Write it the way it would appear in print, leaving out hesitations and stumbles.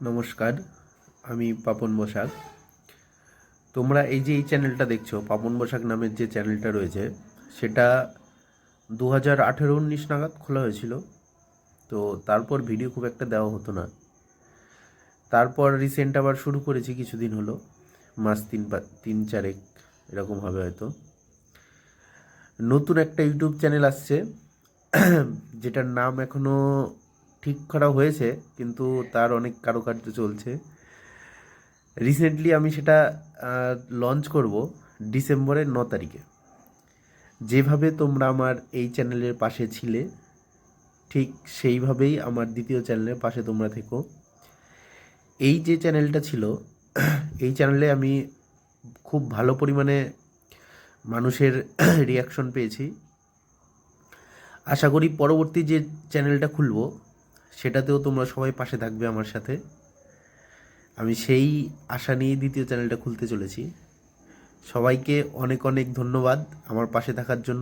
নমস্কার, আমি পাপন বসাক। তোমরা এই চ্যানেলটা দেখছো, পাপন বসাক নামের যে চ্যানেলটা রয়েছে, সেটা 2018-19 নাগাদ খোলা হয়েছিল। তো তারপর ভিডিও খুব একটা দেওয়া হতো না। তারপর রিসেন্ট আবার শুরু করেছি, কিছুদিন হলো, মাস তিন চারেক এরকম হবে হয়তো। নতুন একটা ইউটিউব চ্যানেল আসছে, যেটার নাম এখনও ঠিক করা হয়েছে, কিন্তু তার অনেক কারুকার্য চলছে। রিসেন্টলি আমি সেটা লঞ্চ করব ডিসেম্বরের 9 তারিখে। যেভাবে তোমরা আমার এই চ্যানেলের পাশে ছিলে, ঠিক সেইভাবেই আমার দ্বিতীয় চ্যানেলের পাশে তোমরা থেকো। এই যে চ্যানেলটা ছিল, এই চ্যানেলে আমি খুব ভালো পরিমাণে মানুষের রিয়াকশন পেয়েছি। আশা করি পরবর্তী যে চ্যানেলটা খুলব, সেটাতেও তোমরা সবাই পাশে থাকবে আমার সাথে। আমি সেই আশা নিয়ে দ্বিতীয় চ্যানেলটা খুলতে চলেছি। সবাইকে অনেক অনেক ধন্যবাদ আমার পাশে থাকার জন্য।